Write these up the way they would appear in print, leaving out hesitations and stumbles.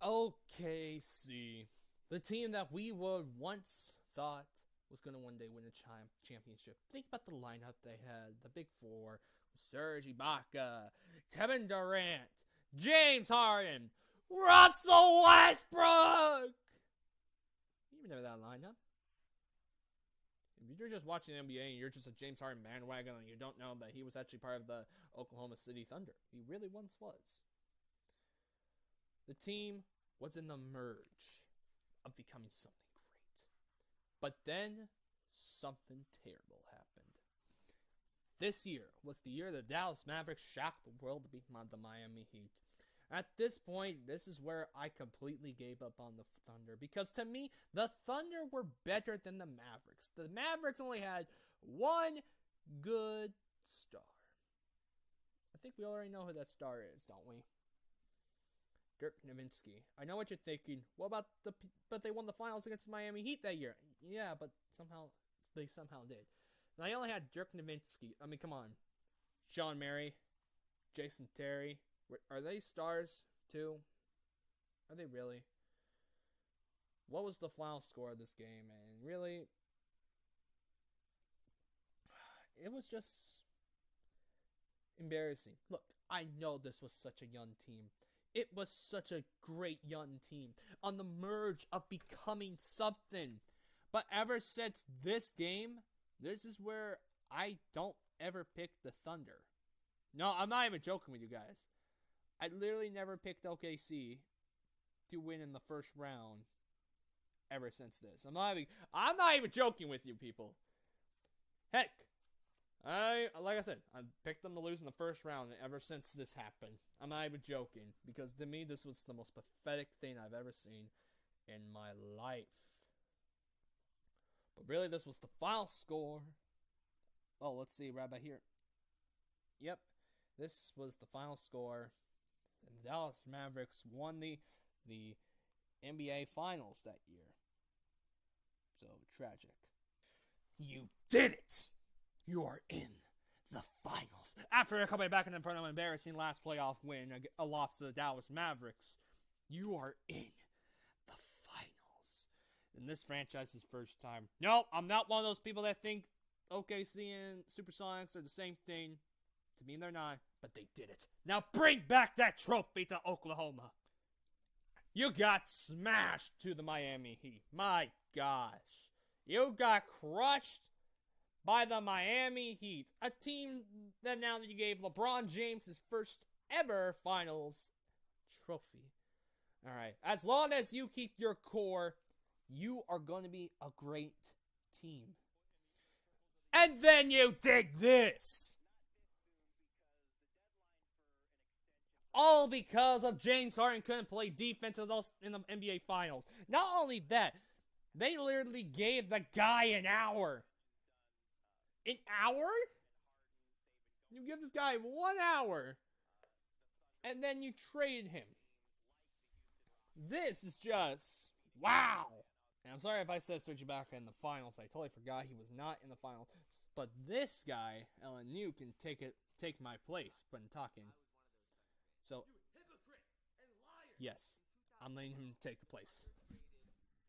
OKC, the team that we would once thought was going to one day win a championship. Think about the lineup they had. The big four: Serge Ibaka, Kevin Durant, James Harden, Russell Westbrook. You remember that lineup? If you're just watching the NBA and you're just a James Harden bandwagon and you don't know that he was actually part of the Oklahoma City Thunder, he really once was. The team was in the merge of becoming something great. But then something terrible happened. This year was the year the Dallas Mavericks shocked the world to beat the Miami Heat. At this point, this is where I completely gave up on the Thunder, because to me, the Thunder were better than the Mavericks. The Mavericks only had one good star. I think we already know who that star is, don't we? Dirk Nowitzki. I know what you're thinking. What about but they won the finals against the Miami Heat that year. Yeah, but they somehow did. And I only had Dirk Nowitzki. I mean, come on. Sean Murray, Jason Terry. Are they stars too? Are they really? What was the final score of this game? And really, it was just embarrassing. Look, I know this was such a young team. It was such a great young team on the merge of becoming something. But ever since this game, this is where I don't ever pick the Thunder. No, I'm not even joking with you guys. I literally never picked OKC to win in the first round ever since this. I'm not even joking with you people. Heck, like I said, I picked them to lose in the first round ever since this happened. I'm not even joking, because to me this was the most pathetic thing I've ever seen in my life. But really, this was the final score. Oh, let's see, right about here. Yep, this was the final score. And the Dallas Mavericks won the NBA Finals that year. So tragic. You did it! You are in the finals. After coming back in front of an embarrassing last playoff win, a loss to the Dallas Mavericks, you are in the finals. In this franchise's first time. No, I'm not one of those people that think OKC and Supersonics are the same thing. To me, they're not, but they did it. Now bring back that trophy to Oklahoma. You got smashed to the Miami Heat. My gosh. You got crushed by the Miami Heat. A team that now that you gave LeBron James his first ever finals trophy. Alright, as long as you keep your core, you are going to be a great team. And then you dig this. All because of James Harden couldn't play defense in the NBA Finals. Not only that, they literally gave the guy an hour. An hour? You give this guy 1 hour. And then you trade him. This is just wow. And I'm sorry if I said Serge Ibaka in the finals. I totally forgot he was not in the finals. But this guy, LNU, can take my place when talking. So, yes, I'm letting him take the place.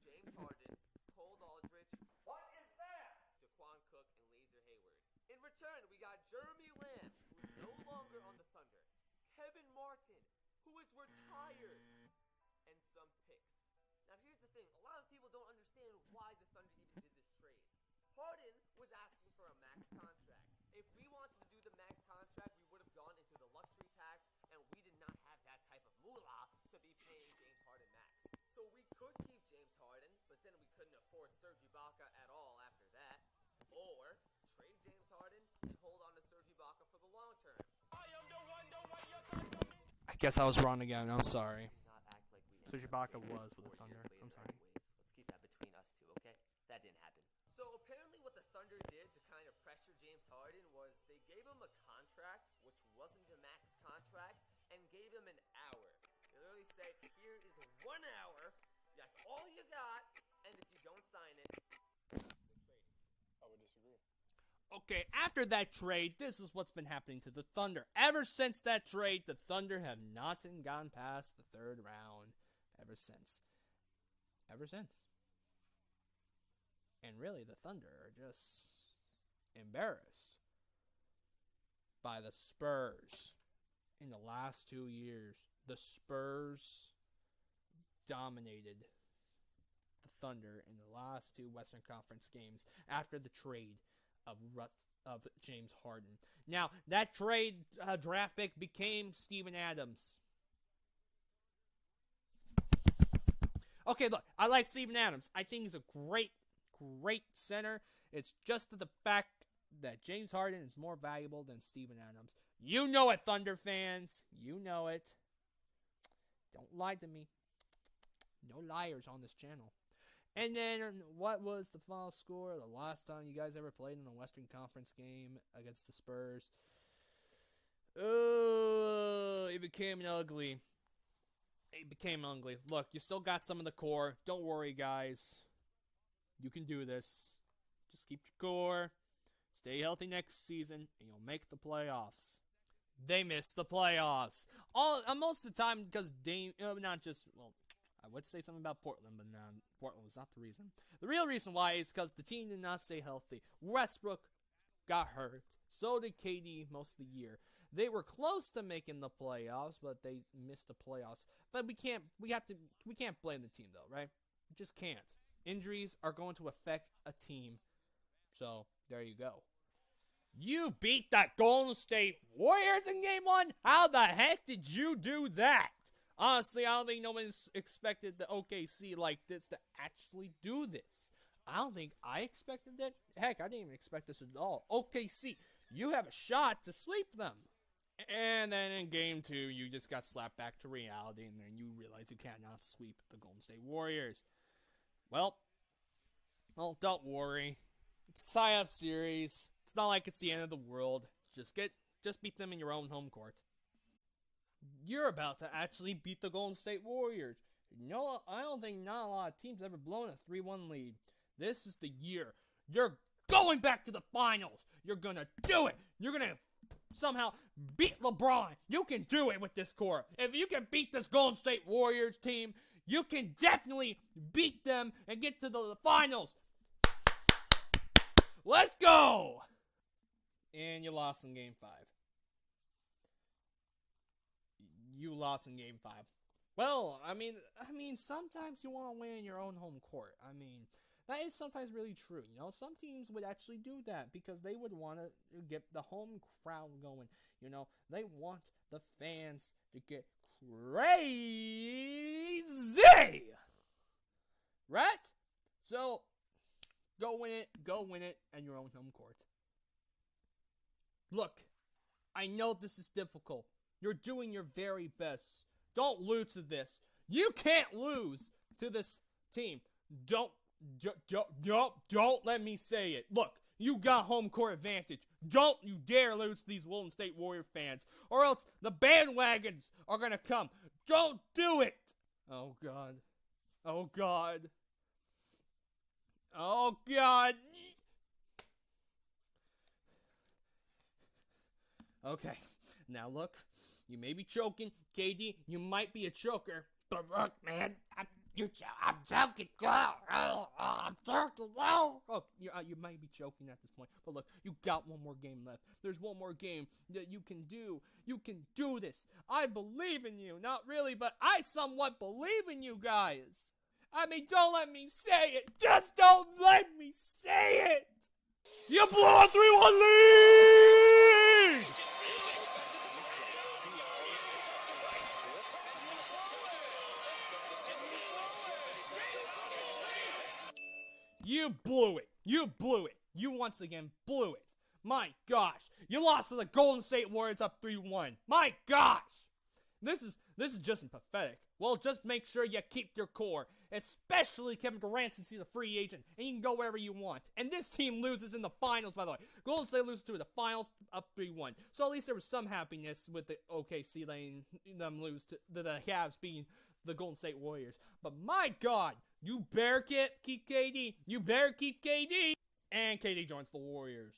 James Harden, Cole Aldridge. What is that? Daquan Cook and Laser Hayward. In return, we got Jeremy Lamb, who is no longer on the Thunder. Kevin Martin, who is retired. And some picks. Now here's the thing. A lot of people don't understand why the Thunder even did this trade. Harden was asking for a max contract. If we wanted to do the max contract, we would have gone into the luxury tax, and we did not have that type of moolah to be paying James Harden max. So we could keep James Harden, but then we couldn't afford Serge Ibaka at all after that. Or trade James Harden and hold on to Serge Ibaka for the long term. I guess I was wrong again. I'm sorry. Not act like we Serge Ibaka was with the Thunder. I'm sorry. Let's keep that between us two, okay? That didn't happen. So apparently what the Thunder did to kind of pressure James Harden was they gave him a contract, which wasn't a max contract, and gave him an hour. They literally said, here is 1 hour, that's all you got, and if you don't sign it, we'll trade it. I would disagree. Okay, after that trade, this is what's been happening to the Thunder. Ever since that trade, the Thunder have not gotten past the third round. ever since. Ever since. And really, the Thunder are just embarrassed by the Spurs in the last 2 years. The Spurs dominated the Thunder in the last 2 Western Conference games after the trade of James Harden. Now, that trade draft pick became Steven Adams. Okay, look, I like Steven Adams. I think he's a great center. It's just the fact that James Harden is more valuable than Steven Adams. You know it, Thunder fans. You know it. Don't lie to me. No liars on this channel. And then, what was the final score the last time you guys ever played in a Western Conference game against the Spurs? Oh, it became ugly. It became ugly. Look, you still got some of the core. Don't worry, guys. You can do this. Just keep your core. Stay healthy next season, and you'll make the playoffs. They missed the playoffs. Most of the time, because I would say something about Portland, but no, Portland was not the reason. The real reason why is because the team did not stay healthy. Westbrook got hurt. So did KD most of the year. They were close to making the playoffs, but they missed the playoffs. But we can't blame the team though, right? We just can't. Injuries are going to affect a team. So, there you go. You beat the Golden State Warriors in Game 1? How the heck did you do that? Honestly, I don't think no one's expected the OKC like this to actually do this. I don't think I expected it. Heck, I didn't even expect this at all. OKC, you have a shot to sweep them. And then in Game 2, you just got slapped back to reality, and then you realize you cannot sweep the Golden State Warriors. Well, don't worry. It's a tie-up series. It's not like it's the end of the world. Just beat them in your own home court. You're about to actually beat the Golden State Warriors. I don't think not a lot of teams ever blown a 3-1 lead. This is the year. You're going back to the finals. You're gonna do it. You're gonna somehow beat LeBron. You can do it with this core. If you can beat this Golden State Warriors team, you can definitely beat them and get to the finals. Let's go! And you lost in Game 5. You lost in Game 5. Well, I mean, sometimes you want to win in your own home court. I mean, that is sometimes really true. Some teams would actually do that because they would want to get the home crowd going. They want the fans to get crazy, right? So, go win it in your own home court. Look, I know this is difficult. You're doing your very best. Don't lose to this. You can't lose to this team. Don't let me say it. Look, you got home court advantage. Don't you dare lose to these Golden State Warrior fans, or else the bandwagons are gonna come. Don't do it. Oh God. Oh God. Oh God. Okay, now look, you may be choking, KD, you might be a choker, but look, man, I'm choking, I'm choking, oh, you might be choking at this point, but look, you got one more game left. There's one more game that you can do. You can do this. I believe in you. Not really, but I somewhat believe in you guys. I mean, don't let me say it. Just don't let me say it. You blew a 3-1 lead! You blew it. You blew it. You once again blew it. My gosh. You lost to the Golden State Warriors up 3-1. My gosh. This is just pathetic. Well, just make sure you keep your core. Especially Kevin Durant, since he's a free agent. And you can go wherever you want. And this team loses in the finals, by the way. Golden State loses to the finals up 3-1. So at least there was some happiness with the OKC letting them lose to the Cavs being the Golden State Warriors. But my God, you better keep KD. You better keep KD. And KD joins the Warriors.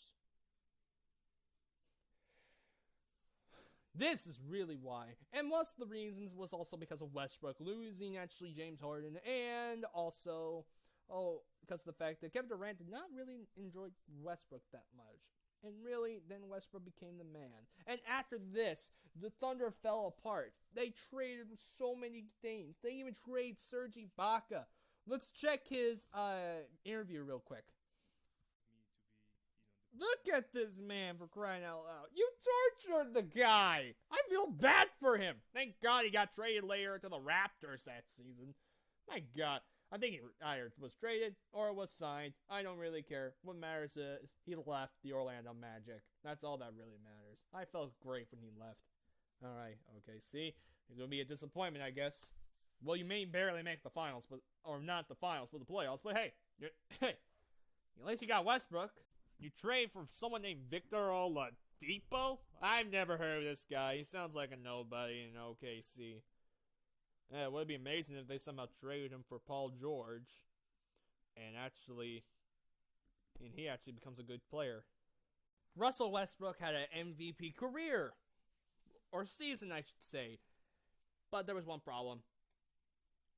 This is really why. And most of the reasons was also because of Westbrook losing actually James Harden, and also because of the fact that Kevin Durant did not really enjoy Westbrook that much. And really, then Westbrook became the man. And after this, the Thunder fell apart. They traded so many things. They even traded Serge Ibaka. Let's check his interview real quick. Look at this man, for crying out loud. You tortured the guy. I feel bad for him. Thank God he got traded later to the Raptors that season. My God. I think he either was traded or was signed. I don't really care. What matters is he left the Orlando Magic. That's all that really matters. I felt great when he left. Alright, okay, see? It's going to be a disappointment, I guess. Well, you may barely make the finals, or not the finals, but the playoffs. But hey, at least you got Westbrook. You trade for someone named Victor Oladipo? I've never heard of this guy. He sounds like a nobody in OKC. Yeah, it would be amazing if they somehow traded him for Paul George. And he actually becomes a good player. Russell Westbrook had an MVP career. Or season, I should say. But there was one problem.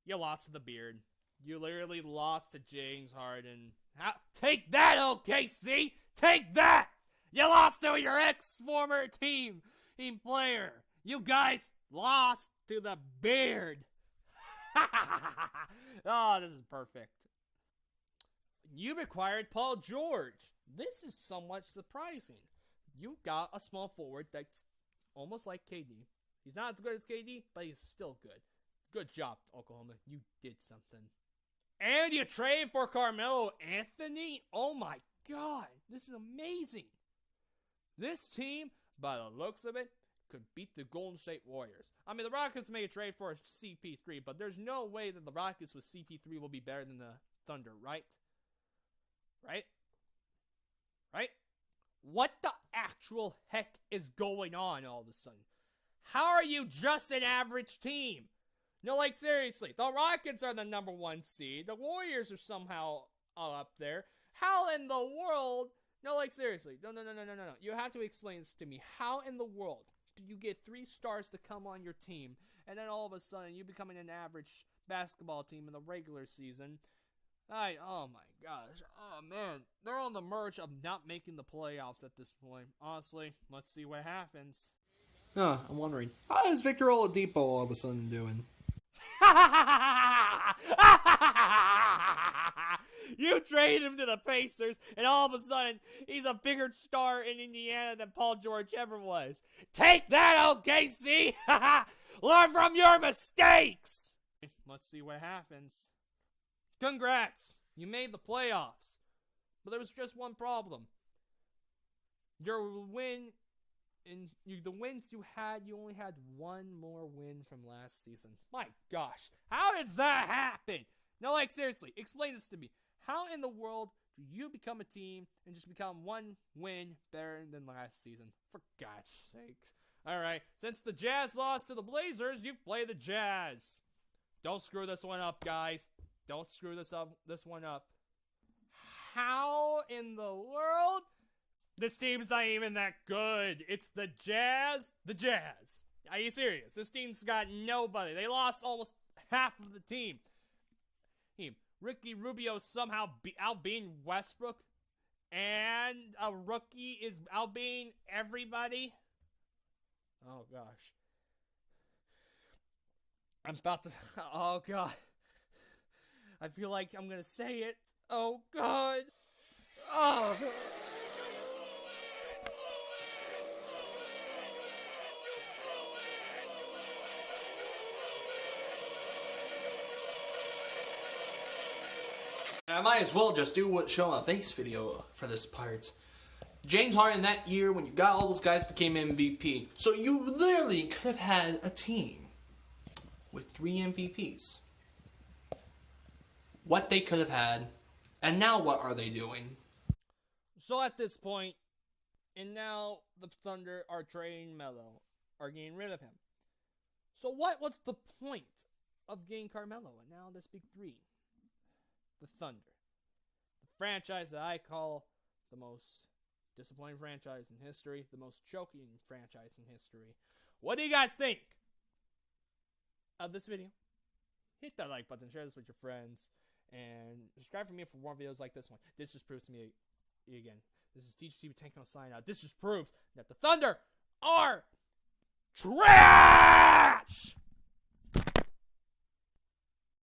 You lost to the Beard. You literally lost to James Harden. Take that, OKC! Take that! You lost to your ex-former team player. You guys lost to the Beard. Oh, this is perfect. You required Paul George. This is somewhat surprising. You got a small forward that's almost like KD. He's not as good as KD, but he's still good. Good job, Oklahoma. You did something. And you trade for Carmelo Anthony? Oh my God. This is amazing. This team, by the looks of it, could beat the Golden State Warriors. I mean, the Rockets made a trade for CP3, but there's no way that the Rockets with CP3 will be better than the Thunder, right? Right? What the actual heck is going on all of a sudden? How are you just an average team? No, like, seriously, the Rockets are the number 1 seed. The Warriors are somehow up there. How in the world? No, like, seriously. No. You have to explain this to me. How in the world do you get 3 stars to come on your team, and then all of a sudden you becoming an average basketball team in the regular season? Oh my gosh. Oh man. They're on the merge of not making the playoffs at this point. Honestly, let's see what happens. I'm wondering, how is Victor Oladipo all of a sudden doing? You trade him to the Pacers, and all of a sudden, he's a bigger star in Indiana than Paul George ever was. Take that, OKC! Learn from your mistakes! Let's see what happens. Congrats! You made the playoffs. But there was just one problem. Your win... the wins you only had one more win from last season. My gosh, how does that happen? No, like, seriously, explain this to me. How in the world do you become a team and just become one win better than last season? For God's sakes. Alright, since the Jazz lost to the Blazers, you play the Jazz. Don't screw this one up, guys. Don't screw this one up. How in the world? This team's not even that good. It's the Jazz. The Jazz. Are you serious? This team's got nobody. They lost almost half of the team. Ricky Rubio somehow outbeating Westbrook. And a rookie is outbeating everybody. Oh, gosh. I'm about to... Oh, God. I feel like I'm going to say it. Oh, God. Oh, God. I might as well just do what show on face video for this part. James Harden that year, when you got all those guys, became MVP. So you literally could have had a team with 3 MVPs. What they could have had, and now what are they doing? So at this point, and now the Thunder are trading Melo, are getting rid of him. So what was the point of getting Carmelo and now this big 3? The Thunder. The franchise that I call the most disappointing franchise in history, the most choking franchise in history. What do you guys think of this video? Hit that like button, share this with your friends, and subscribe for me for more videos like this one. This just proves to me again. This is Teacher TV Tank sign out. This just proves that the Thunder are trash!